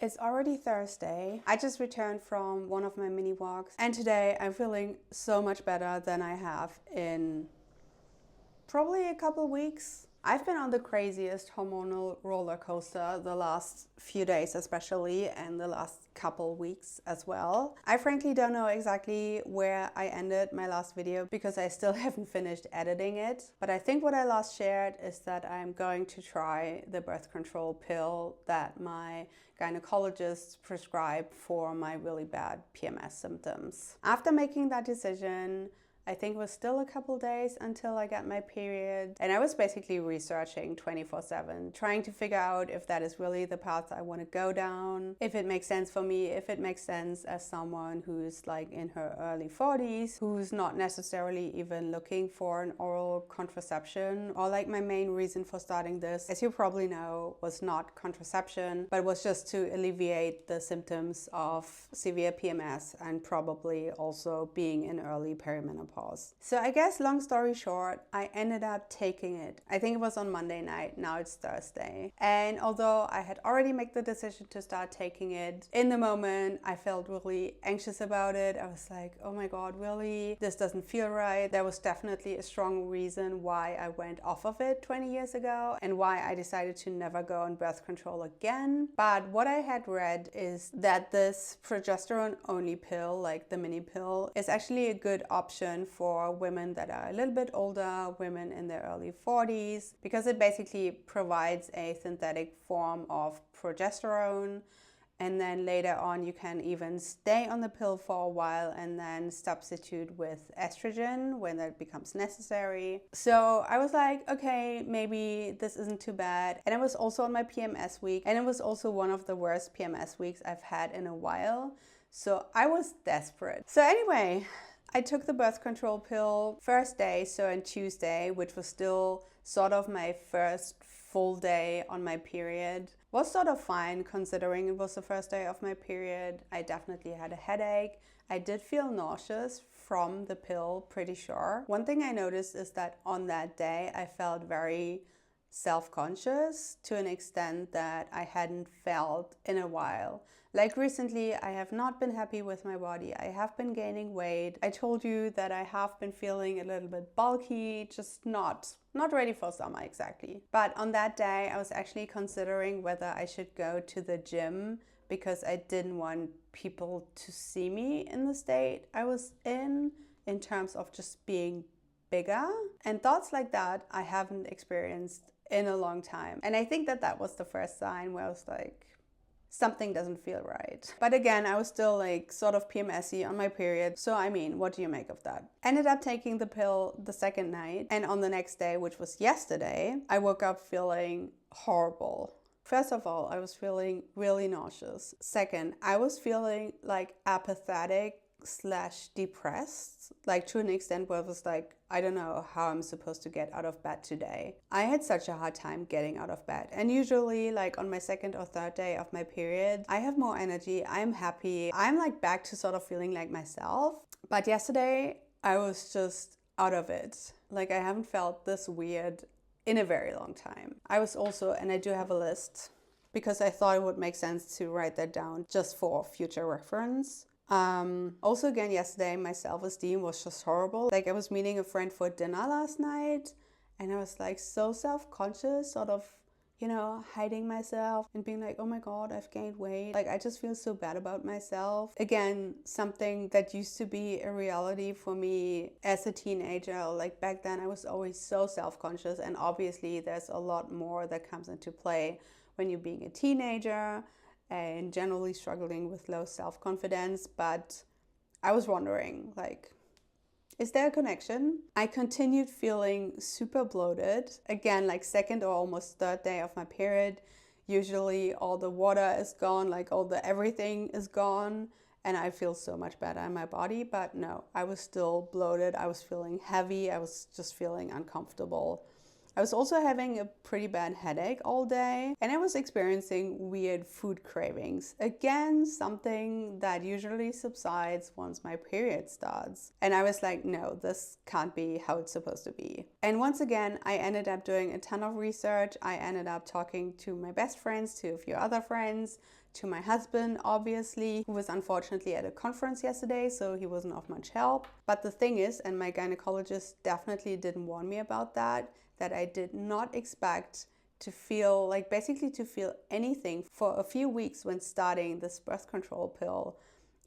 It's already Thursday. I just returned from one of my mini walks, and today I'm feeling so much better than I have in probably a couple weeks. I've been on the craziest hormonal roller coaster the last few days especially, and the last couple weeks as well. I frankly don't know exactly where I ended my last video because I still haven't finished editing it. But I think what I last shared is that I'm going to try the birth control pill that my gynecologist prescribed for my really bad PMS symptoms. After making that decision, I think it was still a couple days until I got my period. And I was basically researching 24/7, trying to figure out if that is really the path I want to go down, if it makes sense for me, if it makes sense as someone who's like in her early 40s, who's not necessarily even looking for an oral contraception. Or like my main reason for starting this, as you probably know, was not contraception, but was just to alleviate the symptoms of severe PMS and probably also being in early perimenopause. So I guess long story short, I ended up taking it. I think it was on Monday night, now it's Thursday. And although I had already made the decision to start taking it, in the moment I felt really anxious about it. I was like, oh my God, really? This doesn't feel right. There was definitely a strong reason why I went off of it 20 years ago and why I decided to never go on birth control again. But what I had read is that this progesterone only pill, like the mini pill, is actually a good option for women that are a little bit older, women in their early 40s, because it basically provides a synthetic form of progesterone. And then later on, you can even stay on the pill for a while and then substitute with estrogen when that becomes necessary. So I was like, okay, maybe this isn't too bad. And I was also on my PMS week, and it was also one of the worst PMS weeks I've had in a while. So I was desperate. So anyway, I took the birth control pill first day, so on Tuesday, which was still sort of my first full day on my period. Was sort of fine considering it was the first day of my period. I definitely had a headache. I did feel nauseous from the pill, pretty sure. One thing I noticed is that on that day, I felt very self-conscious to an extent that I hadn't felt in a while. Like recently, I have not been happy with my body. I have been gaining weight. I told you that I have been feeling a little bit bulky, just not ready for summer exactly. But on that day, I was actually considering whether I should go to the gym because I didn't want people to see me in the state I was in terms of just being bigger. And thoughts like that I haven't experienced in a long time. And I think that that was the first sign where I was like, something doesn't feel right. But again, I was still like sort of PMSy on my period. So I mean, what do you make of that? Ended up taking the pill the second night, and on the next day, which was yesterday, I woke up feeling horrible. First of all, I was feeling really nauseous. Second, I was feeling like apathetic / depressed, like to an extent where it was like, I don't know how I'm supposed to get out of bed today. I had such a hard time getting out of bed. And usually like on my second or third day of my period, I have more energy, I'm happy, I'm like back to sort of feeling like myself. But yesterday, I was just out of it. Like I haven't felt this weird in a very long time. I was also, and I do have a list because I thought it would make sense to write that down just for future reference. Also again yesterday, my self-esteem was just horrible. Like I was meeting a friend for dinner last night and I was like so self-conscious, sort of, you know, hiding myself and being like, oh my God, I've gained weight. Like I just feel so bad about myself. Again, something that used to be a reality for me as a teenager. Like back then I was always so self-conscious, and obviously there's a lot more that comes into play when you're being a teenager and generally struggling with low self-confidence. But I was wondering, like, is there a connection? I continued feeling super bloated. Again, like second or almost third day of my period, usually all the water is gone, like all the everything is gone, and I feel so much better in my body. But no, I was still bloated. I was feeling heavy. I was just feeling uncomfortable. I was also having a pretty bad headache all day, and I was experiencing weird food cravings. Again, something that usually subsides once my period starts. And I was like, no, this can't be how it's supposed to be. And once again, I ended up doing a ton of research. I ended up talking to my best friends, to a few other friends, to my husband, obviously, who was unfortunately at a conference yesterday, so he wasn't of much help. But the thing is, and my gynecologist definitely didn't warn me about that I did not expect to feel, like basically to feel anything for a few weeks when starting this birth control pill.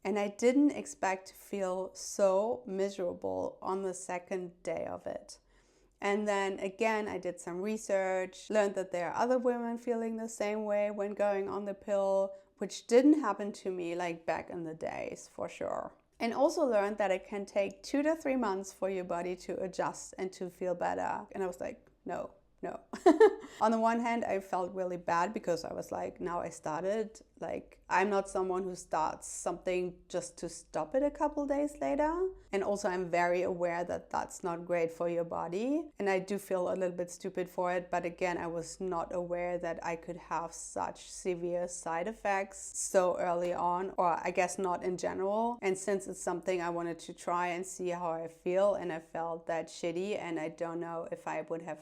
And I didn't expect to feel so miserable on the second day of it. And then again, I did some research, learned that there are other women feeling the same way when going on the pill, which didn't happen to me like back in the days, for sure. And also learned that it can take 2 to 3 months for your body to adjust and to feel better. And I was like, no. On the one hand, I felt really bad because I was like, now I started. Like, I'm not someone who starts something just to stop it a couple days later. And also I'm very aware that that's not great for your body. And I do feel a little bit stupid for it. But again, I was not aware that I could have such severe side effects so early on, or I guess not in general. And since it's something I wanted to try and see how I feel, and I felt that shitty, and I don't know if I would have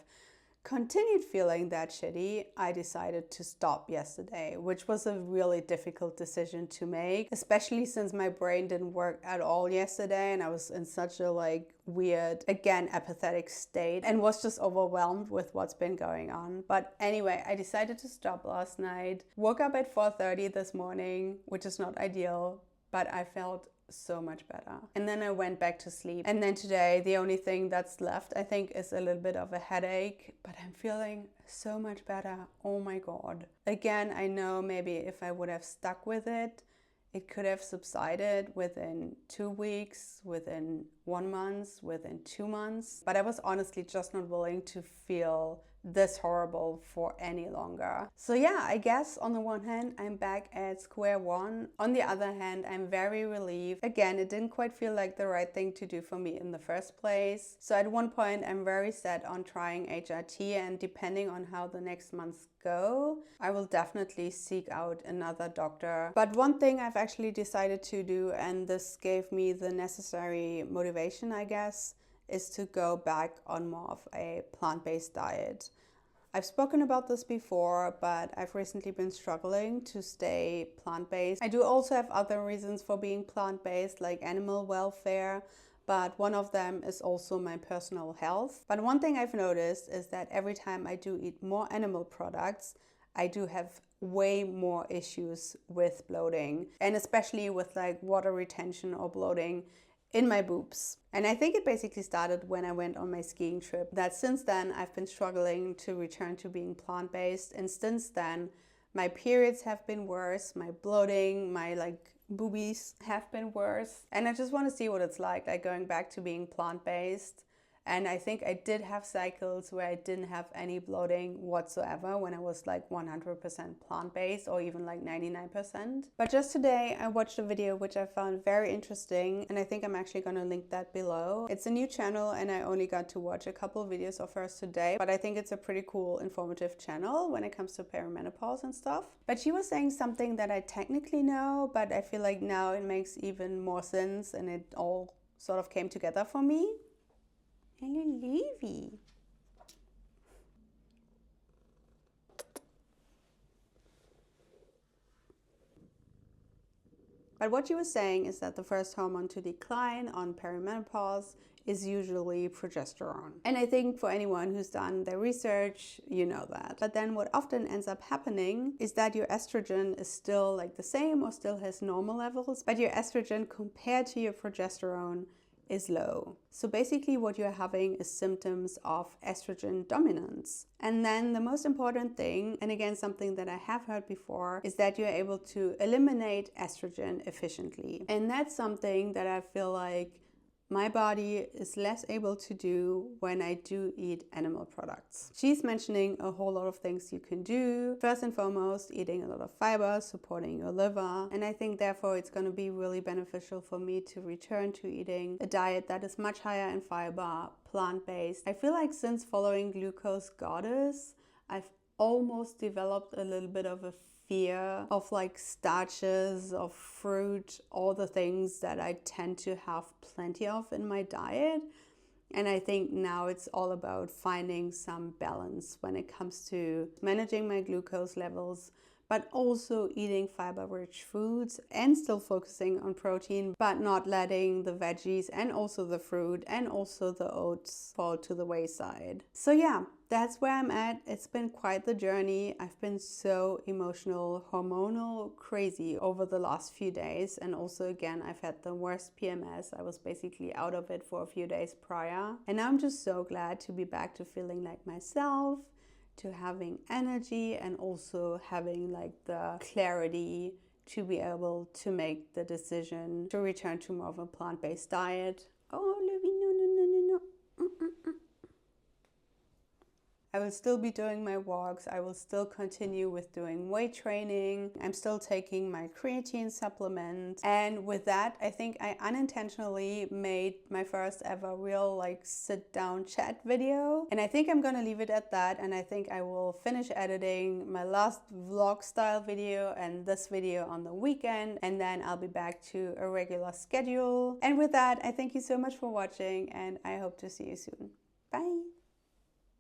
continued feeling that shitty, I decided to stop yesterday, which was a really difficult decision to make, especially since my brain didn't work at all yesterday and I was in such a weird, again, apathetic state and was just overwhelmed with what's been going on. But anyway, I decided to stop last night, woke up at 4:30 this morning, which is not ideal, but I felt so much better. And then I went back to sleep. And then today, the only thing that's left, I think, is a little bit of a headache, but I'm feeling so much better. Oh my God. Again, I know maybe if I would have stuck with it, it could have subsided within 2 weeks, within 1 month, within 2 months. But I was honestly just not willing to feel this horrible for any longer. So yeah, I guess on the one hand, I'm back at square one. On the other hand, I'm very relieved. Again, it didn't quite feel like the right thing to do for me in the first place. So at one point, I'm very set on trying HRT, and depending on how the next months go, I will definitely seek out another doctor. But one thing I've actually decided to do, and this gave me the necessary motivation, I guess, is to go back on more of a plant-based diet. I've spoken about this before, but I've recently been struggling to stay plant-based. I do also have other reasons for being plant-based, like animal welfare, but one of them is also my personal health. But one thing I've noticed is that every time I do eat more animal products, I do have way more issues with bloating, and especially with water retention or bloating in my boobs. And I think it basically started when I went on my skiing trip, that since then I've been struggling to return to being plant-based, and since then my periods have been worse, my bloating, my boobies have been worse, and I just want to see what it's like going back to being plant-based. And I think I did have cycles where I didn't have any bloating whatsoever when I was 100% plant-based, or even 99%. But just today I watched a video which I found very interesting, and I think I'm actually going to link that below. It's a new channel and I only got to watch a couple of videos of hers today, but I think it's a pretty cool, informative channel when it comes to perimenopause and stuff. But she was saying something that I technically know, but I feel like now it makes even more sense and it all sort of came together for me. Hello, Levy. But what she was saying is that the first hormone to decline on perimenopause is usually progesterone. And I think for anyone who's done their research, you know that. But then what often ends up happening is that your estrogen is still the same or still has normal levels, but your estrogen compared to your progesterone is low. So basically what you're having is symptoms of estrogen dominance. And then the most important thing, and again something that I have heard before, is that you're able to eliminate estrogen efficiently. And that's something that I feel like my body is less able to do when I do eat animal products. She's mentioning a whole lot of things you can do. First and foremost, eating a lot of fiber, supporting your liver. And I think therefore it's going to be really beneficial for me to return to eating a diet that is much higher in fiber, plant-based. I feel like since following Glucose Goddess, I've almost developed a little bit of a fear of like starches, of fruit, all the things that I tend to have plenty of in my diet. And I think now it's all about finding some balance when it comes to managing my glucose levels, but also eating fiber-rich foods and still focusing on protein, but not letting the veggies and also the fruit and also the oats fall to the wayside. So yeah, that's where I'm at. It's been quite the journey. I've been so emotional, hormonal, crazy over the last few days. And also again, I've had the worst PMS. I was basically out of it for a few days prior. And I'm just so glad to be back to feeling like myself, to having energy, and also having like the clarity to be able to make the decision to return to more of a plant-based diet. Oh, Livy, no. I will still be doing my walks. I will still continue with doing weight training. I'm still taking my creatine supplement. And with that, I think I unintentionally made my first ever real like sit down chat video. And I think I'm gonna leave it at that. And I think I will finish editing my last vlog style video and this video on the weekend. And then I'll be back to a regular schedule. And with that, I thank you so much for watching and I hope to see you soon. Bye.